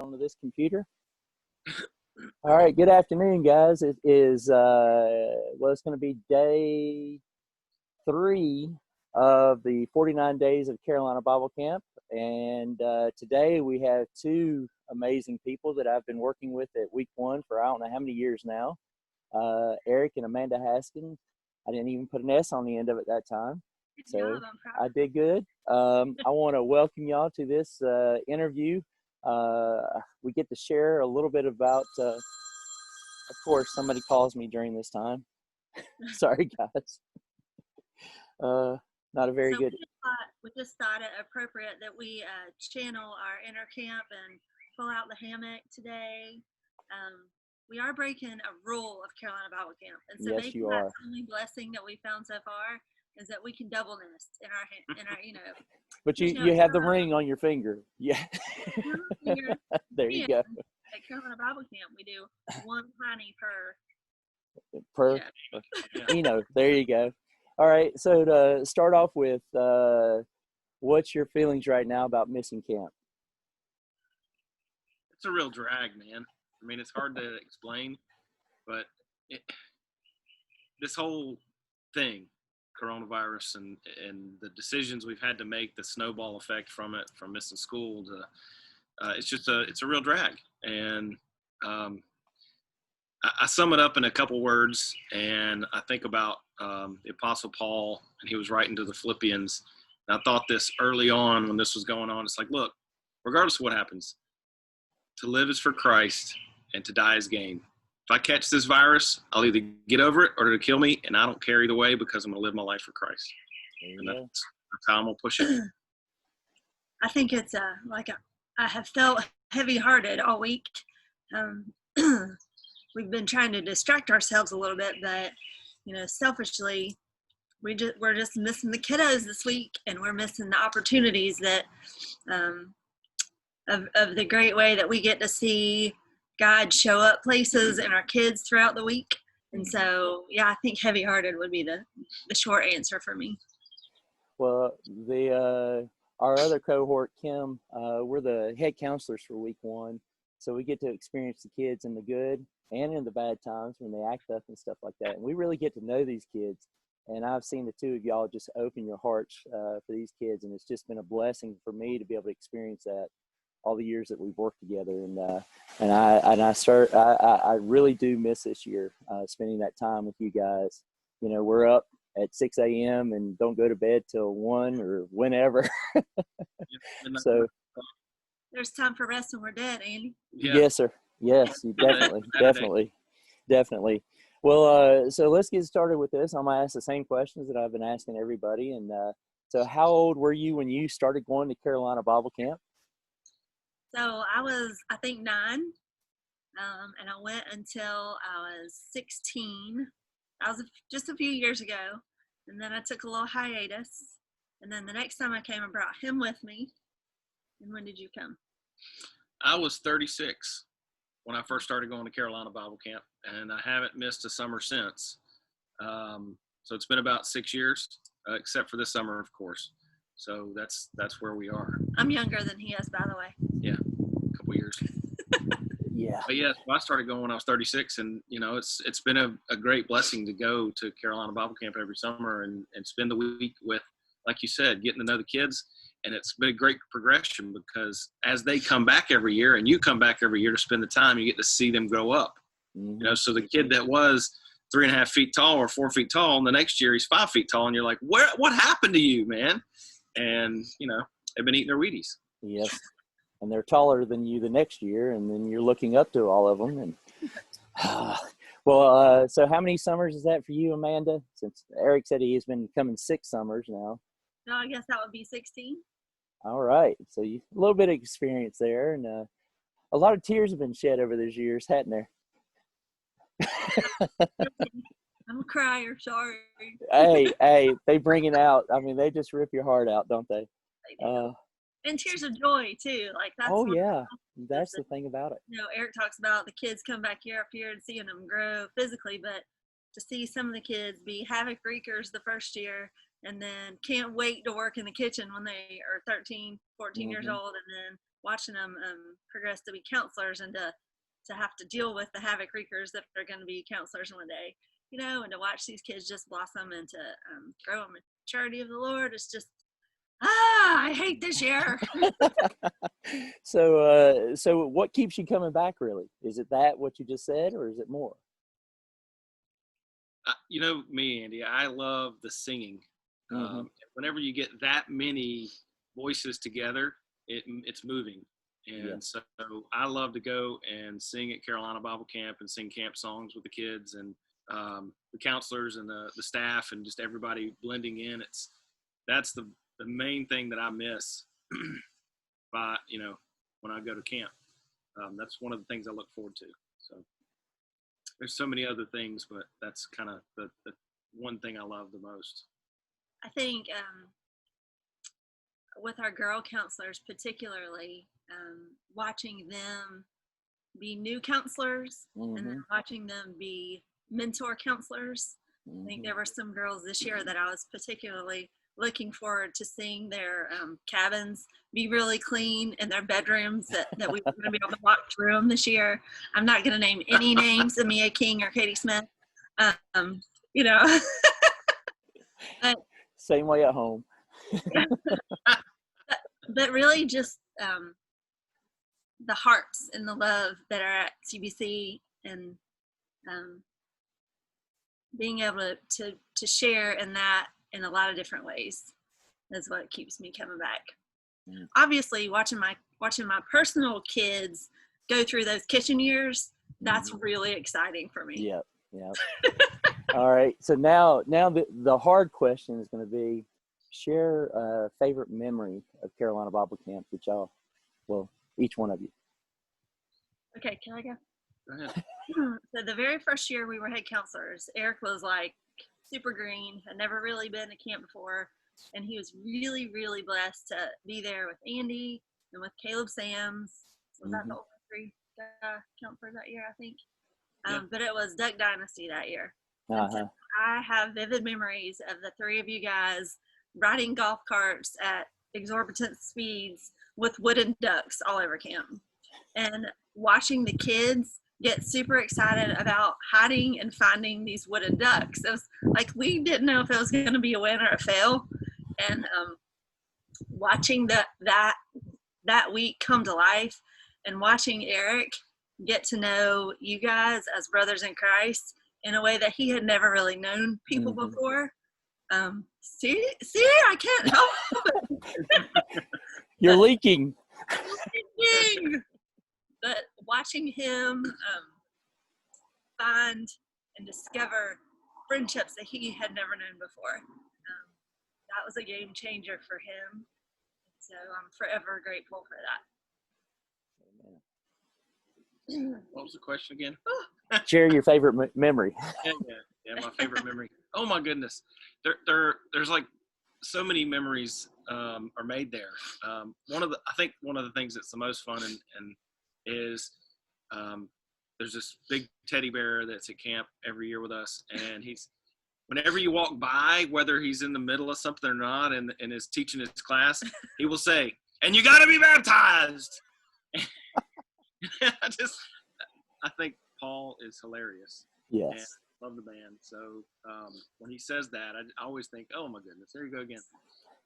onto this computer. All right, good afternoon, guys. It is, it's going to be day 3 of the 49 days of Carolina Bible Camp. And today we have 2 amazing people that I've been working with at week 1 for I don't know how many years now. Eric and Amanda Haskins. I didn't even put an S on the end of it that time. So I did good. I want to welcome y'all to this interview. We get to share a little bit about, of course, somebody calls me during this time. Sorry, guys. Not a very good. We just thought it appropriate that we channel our inner camp and pull out the hammock today. We are breaking a rule of Carolina Bible Camp, and so yes, maybe you that's are. the only blessing that we found so far is that we can double nest in our But you have the ring on your finger. Yeah. There you go. At Carolina Bible Camp, we do 1 penny per. Yeah. There you go. All right. So to start off with, what's your feelings right now about missing camp? It's a real drag, man. I mean, it's hard to explain, but this whole thing, coronavirus and the decisions we've had to make, the snowball effect from it, from missing school to, it's a real drag. And I sum it up in a couple words, and I think about the Apostle Paul, and he was writing to the Philippians. And I thought this early on when this was going on. It's like, look, regardless of what happens, to live is for Christ and to die is gain. If I catch this virus, I'll either get over it or it'll kill me, and I don't care either way because I'm going to live my life for Christ. And that's how I'm going to push it. I think it's I have felt heavy-hearted all week. We've been trying to distract ourselves a little bit, but selfishly, we're just missing the kiddos this week, and we're missing the opportunities that of the great way that we get to see God show up places and our kids throughout the week. And so, yeah, I think heavy-hearted would be the short answer for me. Well, our other cohort, Kim, we're the head counselors for week 1. So we get to experience the kids in the good and in the bad times when they act up and stuff like that. And we really get to know these kids. And I've seen the 2 of y'all just open your hearts for these kids. And it's just been a blessing for me to be able to experience that all the years that we've worked together. And I really do miss this year, spending that time with you guys. We're up at 6 a.m. and don't go to bed till 1 or whenever. So there's time for rest when we're dead, Andy. Yeah. Yes, sir. Yes, definitely. Well, so let's get started with this. I'm gonna ask the same questions that I've been asking everybody. And so, how old were you when you started going to Carolina Bible Camp? So I was, I think, 9, and I went until I was 16. That was just a few years ago, and then I took a little hiatus. And then the next time I came, I brought him with me. And when did you come? I was 36 when I first started going to Carolina Bible Camp, and I haven't missed a summer since. So it's been about 6 years, except for this summer, of course. So that's where we are. I'm younger than he is, by the way. Yeah, a couple years. Yeah. But yeah, I started going when I was 36, and it's been a great blessing to go to Carolina Bible Camp every summer and spend the week with, like you said, getting to know the kids. And it's been a great progression because as they come back every year and you come back every year to spend the time, you get to see them grow up. Mm-hmm. So the kid that was 3.5 feet tall or 4 feet tall, and the next year he's 5 feet tall, and you're like, what happened to you, man? And, they've been eating their Wheaties. Yes. And they're taller than you the next year, and then you're looking up to all of them. And so how many summers is that for you, Amanda? Since Eric said he has been coming 6 summers now. No, I guess that would be 16. All right. So a little bit of experience there, and a lot of tears have been shed over those years, hadn't there? I'm a crier, sorry. Hey, they bring it out. I mean, they just rip your heart out, don't they? And tears of joy too. Like that's. Oh yeah, that's the thing about it. Eric talks about the kids come back year after year and seeing them grow physically, but to see some of the kids be havoc wreakers the first year, and then can't wait to work in the kitchen when they are 13, 14 years old, and then watching them progress to be counselors and to have to deal with the havoc wreakers that are going to be counselors one day, and to watch these kids just blossom and to grow in maturity of the Lord. It's just, I hate this year. So what keeps you coming back, really? Is it what you just said, or is it more? You know me, Andy, I love the singing. Whenever you get that many voices together, it's moving. And so I love to go and sing at Carolina Bible Camp and sing camp songs with the kids and the counselors and the staff and just everybody blending in. That's the main thing that I miss when I go to camp. That's one of the things I look forward to. So there's so many other things, but that's kind of the one thing I love the most. I think with our girl counselors particularly, watching them be new counselors and then watching them be mentor counselors. I think there were some girls this year that I was particularly looking forward to seeing their cabins be really clean and their bedrooms that we were going to be able to walk through them this year. I'm not going to name any names, Amia King or Katie Smith. But, same way at home. but really just the hearts and the love that are at CBC and being able to share in that in a lot of different ways is what keeps me coming back. Yeah. Obviously, watching my personal kids go through those kitchen years, that's really exciting for me. Yep. All right. So now the hard question is going to be, share a favorite memory of Carolina Bible Camp that each one of you. Okay, can I go? Go ahead. So the very first year we were head counselors, Eric was like super green, had never really been to camp before, and he was really, really blessed to be there with Andy and with Caleb Sams. Was that the only three counselors that year, I think? But it was Duck Dynasty that year. So I have vivid memories of the three of you guys riding golf carts at exorbitant speeds with wooden ducks all over camp, and watching the kids get super excited about hiding and finding these wooden ducks. It was like we didn't know if it was going to be a win or a fail, and watching that week come to life, and watching Eric get to know you guys as brothers in Christ in a way that he had never really known people before. See, I can't help it. You're leaking. But watching him find and discover friendships that he had never known before, that was a game changer for him. So I'm forever grateful for that. What was the question again? Share your favorite memory. Yeah, my favorite memory. Oh my goodness, there's like so many memories are made there. I think one of the things that's the most fun and is there's this big teddy bear that's at camp every year with us, and whenever you walk by, whether he's in the middle of something or not and is teaching his class, he will say, "And you got to be baptized." I think Paul is hilarious. Yes. And I love the band. So when he says that, I always think, oh my goodness, there you go again.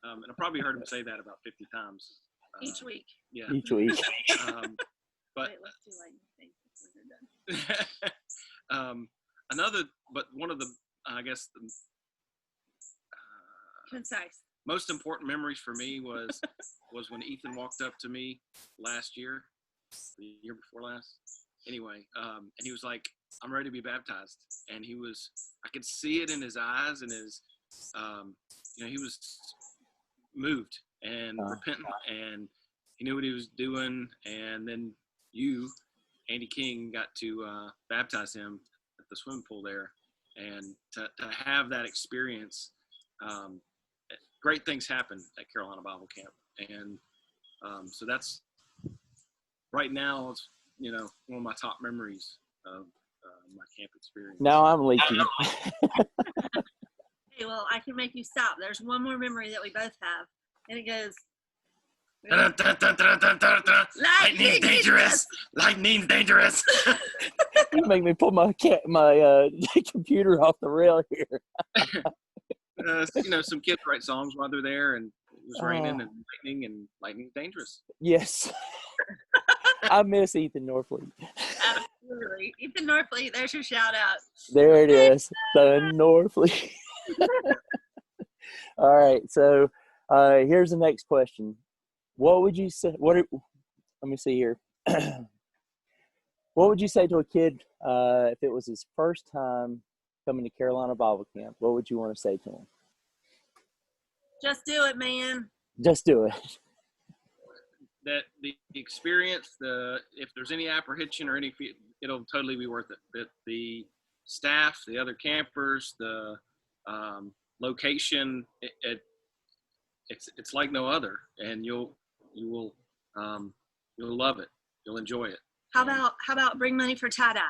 And I probably heard him say that about 50 times. Each week. Yeah. Each week. But wait, let's do like one of the, I guess, concise. Most important memories for me was when Ethan walked up to me last year, the year before last. Anyway, and he was like, "I'm ready to be baptized," and I could see it in his eyes and his, he was moved and repentant, and he knew what he was doing. And then you, Andy King, got to baptize him at the swimming pool there, and to have that experience. Great things happen at Carolina Bible Camp, and so that's right now. It's one of my top memories of my camp experience. Now I'm leaking. Hey, well, I can make you stop. There's one more memory that we both have, and it goes, Lightning's dangerous. Lightning's dangerous. You make me pull my computer off the rail here. Some kids write songs while they're there, and it was raining and lightning's dangerous. Yes. I miss Ethan Norfleet. Absolutely. Ethan Norfleet, there's your shout out. There it is. The Norfleet. All right. So here's the next question. What would you say? Let me see here. What would you say to a kid if it was his first time coming to Carolina Bible Camp? What would you want to say to him? Just do it, man. Just do it. That the experience, if there's any apprehension or it'll totally be worth it. That the staff, the other campers, the location, it's like no other, and you will love it. You'll enjoy it. How about bring money for tie-dye?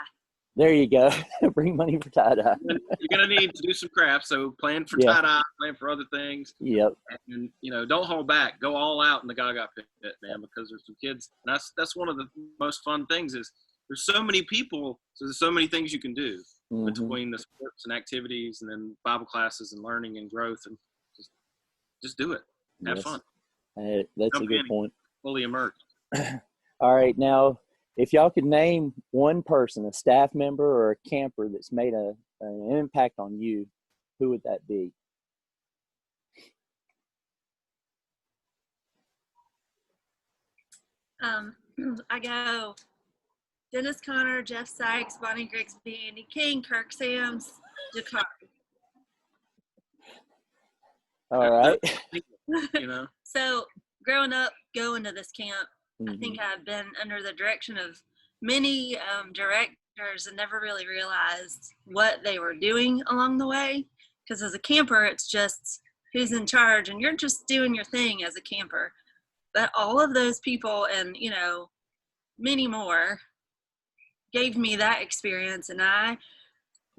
There you go. Bring money for tie-dye. You're going to need to do some crafts, so plan for tie-dye, plan for other things. Yep. And, don't hold back. Go all out in the Gaga pit, man, because there's some kids. And that's one of the most fun things is there's so many people, so there's so many things you can do between the sports and activities and then Bible classes and learning and growth, and just do it. Have fun. That's a good point. Fully immersed. All right. Now, if y'all could name one person, a staff member or a camper that's made an impact on you, who would that be? I go Dennis Connor, Jeff Sykes, Bonnie Grigsby, Andy King, Kirk Sams, Jakari. All right. So growing up, going to this camp, I think I've been under the direction of many directors and never really realized what they were doing along the way. Because as a camper, it's just who's in charge, and you're just doing your thing as a camper. But all of those people and, many more gave me that experience. And I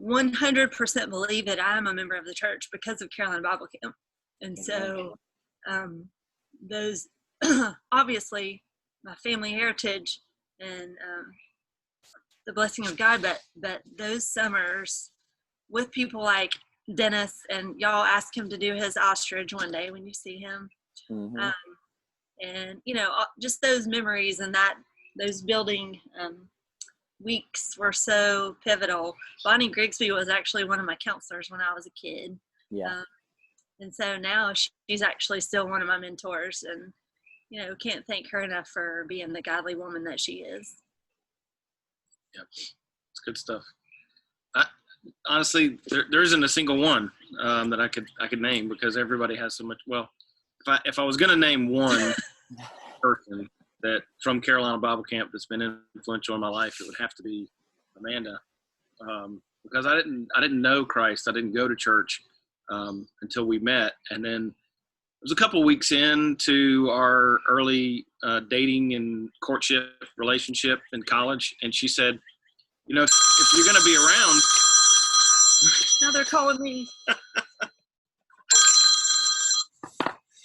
100% believe that I'm a member of the church because of Carolina Bible Camp. And so those, obviously, my family heritage and the blessing of God, but those summers with people like Dennis, and y'all ask him to do his ostrich one day when you see him. And, just those memories and those building weeks were so pivotal. Bonnie Grigsby was actually one of my counselors when I was a kid. Yeah. And so now she's actually still one of my mentors, and, can't thank her enough for being the godly woman that she is. Yep. It's good stuff. Honestly, there isn't a single one that I could name, because everybody has so much. Well, if I was going to name one person that from Carolina Bible Camp that's been influential in my life, it would have to be Amanda, because I didn't know Christ. I didn't go to church until we met, and then it was a couple weeks into our early dating and courtship relationship in college, and she said, if you're going to be around. Now they're calling me.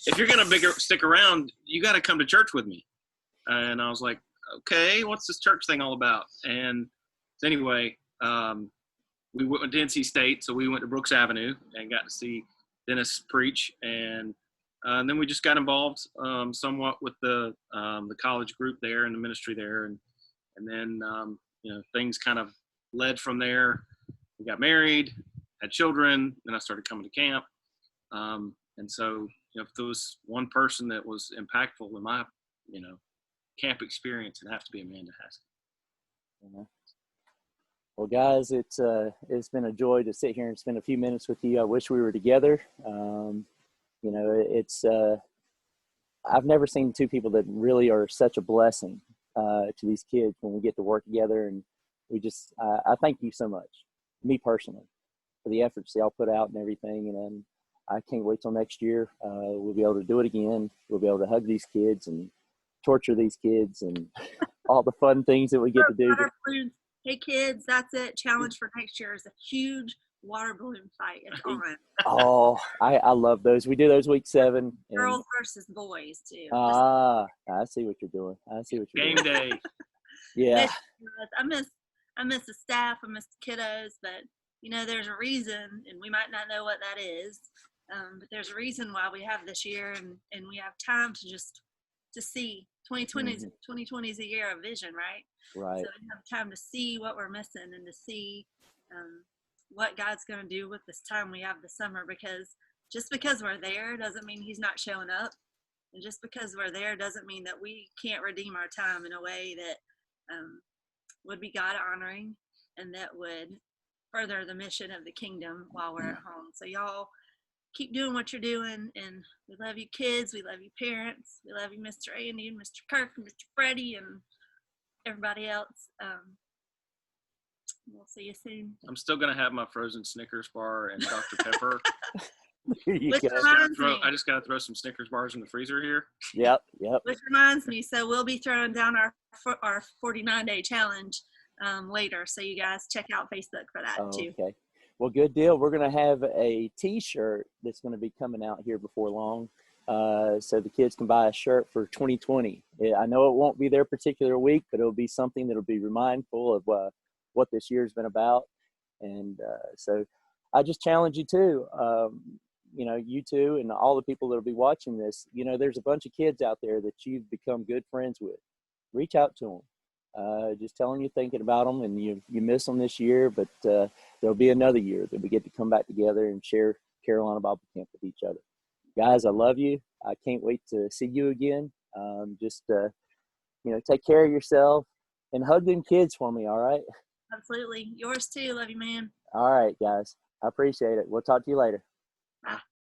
If you're going to stick around, you got to come to church with me. And I was like, okay, what's this church thing all about? And so anyway, we went to NC State, so we went to Brooks Avenue and got to see Dennis preach. And then we just got involved somewhat with the college group there and the ministry there. And then, things kind of led from there. We got married, had children, then I started coming to camp. And so, if there was one person that was impactful in my, camp experience, it'd have to be Amanda Haskell. Well, guys, it's been a joy to sit here and spend a few minutes with you. I wish we were together. I've never seen two people that really are such a blessing to these kids when we get to work together. And I thank you so much, me personally, for the efforts y'all put out and everything. And I can't wait till next year. We'll be able to do it again. We'll be able to hug these kids and torture these kids and all the fun things that we get to do. Hey kids, that's it. Challenge for next year is a huge water balloon fight is on. Oh, I love those. We do those week 7. And, Girls versus boys too. I see what you're doing. I see what you're Game doing. day. Yeah. I miss the staff, I miss the kiddos, but there's a reason, and we might not know what that is, but there's a reason why we have this year, and we have time to see. 2020 is a year of vision, right? Right. So we have time to see what we're missing and to see what God's going to do with this time we have this summer, because just because we're there doesn't mean he's not showing up. And just because we're there doesn't mean that we can't redeem our time in a way that would be God honoring and that would further the mission of the kingdom while we're at home. So y'all keep doing what you're doing, and we love you kids, we love you parents, we love you Mr. Andy and Mr. Kirk and Mr. Freddie and everybody else. We'll see you soon. I'm still gonna have my frozen Snickers bar and Dr. Pepper. Which reminds me, I just gotta throw some Snickers bars in the freezer here. Yep. Which reminds me, so we'll be throwing down our 49-day challenge later, so you guys check out Facebook for that too. Okay. Well, good deal. We're going to have a T-shirt that's going to be coming out here before long, so the kids can buy a shirt for 2020. I know it won't be their particular week, but it'll be something that'll be mindful of what this year's been about. And so I just challenge you too, you two and all the people that'll be watching this. There's a bunch of kids out there that you've become good friends with. Reach out to them. Just tell them you're thinking about them and you miss them this year, but there'll be another year that we get to come back together and share Carolina Bible Camp with each other. Guys, I love you. I can't wait to see you again. Just take care of yourself and hug them kids for me. All right. Absolutely. Yours too. Love you, man. All right, guys. I appreciate it. We'll talk to you later.